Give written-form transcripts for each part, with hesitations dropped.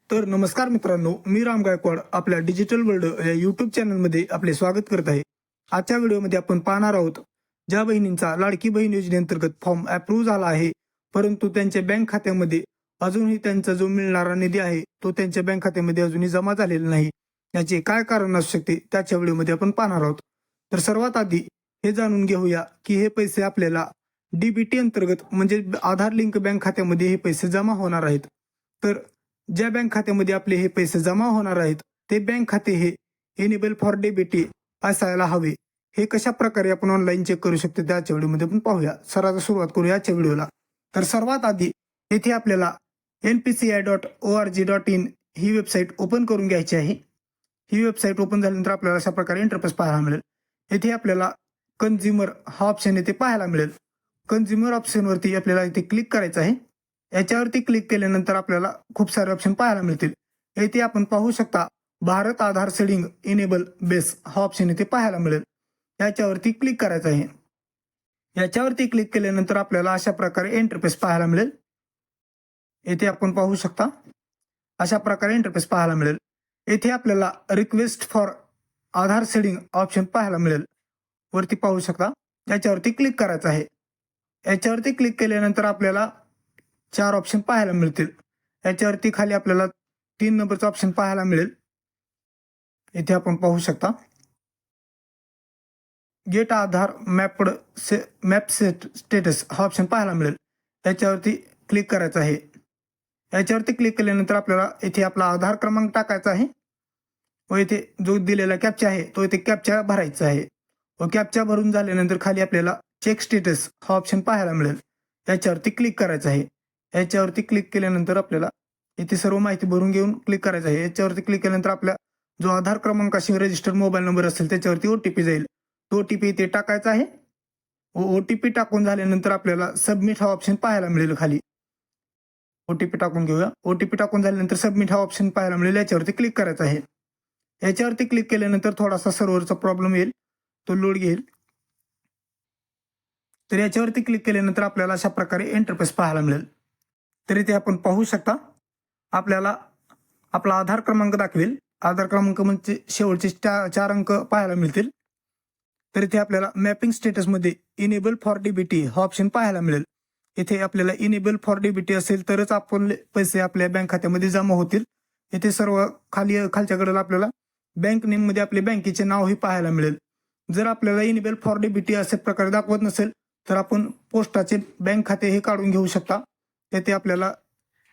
तर नमस्कार मित्रांनो, मी राम गायकवाड आपल्या डिजिटल वर्ल्ड या युट्यूब चॅनलमध्ये आपले स्वागत करत आहे. आजच्या व्हिडिओमध्ये आपण पाहणार आहोत, ज्या बहिणींचा लाडकी बहीण योजनेअंतर्गत फॉर्म अप्रूव्ह झाला आहे, परंतु त्यांच्या बँक खात्यामध्ये अजूनही त्यांचा जो मिळणारा निधी आहे तो त्यांच्या बँक खात्यामध्ये अजूनही जमा झालेला नाही. याचे काय कारण असू शकते त्याच्या व्हिडिओमध्ये आपण पाहणार आहोत. तर सर्वात आधी हे जाणून घेऊया की हे पैसे आपल्याला डीबीटी अंतर्गत म्हणजे आधार लिंक बँक खात्यामध्ये हे पैसे जमा होणार आहेत. तर ज्या बँक खात्यामध्ये आपले हे पैसे जमा होणार आहेत ते बँक खाते हे एनेबल फॉर डीबीटी असायला हवे. हे कशा प्रकारे आपण ऑनलाईन चेक करू शकतो त्याच्या व्हिडिओमध्ये आपण पाहूया. सरावाला सुरुवात करूया आजच्या व्हिडिओला. तर सर्वात आधी येथे आपल्याला npci.org.in ही वेबसाईट ओपन करून घ्यायची आहे. ही वेबसाईट ओपन झाल्यानंतर आपल्याला अशा प्रकारे इंटरफेस पाहायला मिळेल. येथे आपल्याला कन्झ्युमर हा ऑप्शन येथे पाहायला मिळेल. कन्झ्युमर ऑप्शनवरती आपल्याला इथे क्लिक करायचं आहे. याच्यावरती क्लिक केल्यानंतर आपल्याला खूप सारे ऑप्शन पाहायला मिळतील. येथे आपण पाहू शकता भारत आधार सेडिंग इनेबल बेस हा ऑप्शन इथे पाहायला मिळेल. याच्यावरती क्लिक करायचं आहे. याच्यावरती क्लिक केल्यानंतर आपल्याला अशा प्रकारे इंटरफेस पाहायला मिळेल. येथे आपण पाहू शकता अशा प्रकारे इंटरफेस पाहायला मिळेल. येथे आपल्याला रिक्वेस्ट फॉर आधार सेडिंग ऑप्शन पाहायला मिळेल. वरती पाहू शकता याच्यावरती क्लिक करायचं आहे. याच्यावरती क्लिक केल्यानंतर आपल्याला 4 ऑप्शन पाहायला मिळतील. याच्यावरती खाली आपल्याला 3 नंबरचा ऑप्शन पाहायला मिळेल. इथे आपण पाहू शकता गेट आधार मॅप स्टेटस हा ऑप्शन पाहायला मिळेल. याच्यावरती क्लिक करायचं आहे. याच्यावरती क्लिक केल्यानंतर आपल्याला इथे आपला आधार क्रमांक टाकायचा आहे व इथे जो दिलेला कॅप्चा आहे तो इथे कॅप्चा भरायचा आहे व कॅप्चा भरून झाल्यानंतर खाली आपल्याला चेक स्टेटस हा ऑप्शन पाहायला मिळेल. याच्यावरती क्लिक करायचं आहे. याच्यावरती क्लिक केल्यानंतर आपल्याला इथे सर्व माहिती भरून घेऊन क्लिक करायचं आहे. याच्यावरती क्लिक केल्यानंतर आपल्या जो आधार क्रमांकाशी रजिस्टर्ड मोबाईल नंबर असेल त्याच्यावरती ओटीपी जाईल. तो ओटीपी इथे टाकायचा आहे व ओटीपी टाकून झाल्यानंतर आपल्याला सबमिट हा ऑप्शन पाहायला मिळेल. खाली ओटीपी टाकून घेऊया. ओटीपी टाकून झाल्यानंतर सबमिट हा ऑप्शन पाहायला मिळेल. याच्यावरती क्लिक करायचं आहे. याच्यावरती क्लिक केल्यानंतर थोडासा सर्व्हरचा प्रॉब्लेम येईल, तो लोड घेईल. तर याच्यावरती क्लिक केल्यानंतर आपल्याला अशा प्रकारे इंटरफेस पाहायला मिळेल. तर इथे आपण पाहू शकता आपल्याला आपला आधार क्रमांक दाखवेल. आधार क्रमांक म्हणजे शेवटचे 4 अंक पाहायला मिळतील. तर इथे आपल्याला मॅपिंग स्टेटसमध्ये इनेबल फॉर डीबीटी हा ऑप्शन पाहायला मिळेल. इथे आपल्याला इनेबल फॉर डीबीटी असेल तरच आपण पैसे आपल्या बँक खात्यामध्ये जमा होतील. इथे सर्व खालच्या कडेला आपल्याला बँक नेम मध्ये आपले बँकेचे नावही पाहायला मिळेल. जर आपल्याला इनेबल फॉर डीबीटी अशा प्रकारे दाखवत नसेल तर आपण पोस्टाचे बँक खाते हे काढून घेऊ शकता. तेथे आपल्याला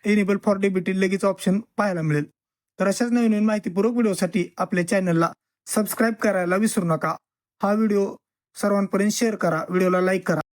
इनेबल फॉर डीबीटी लगेच ऑप्शन पाहायला मिळेल. तर अशाच नवीन माहितीपूर्वक व्हिडिओसाठी आपल्या चॅनलला सबस्क्राईब करायला विसरू नका. हा व्हिडिओ सर्वांपर्यंत शेअर करा, व्हिडिओला लाईक करा.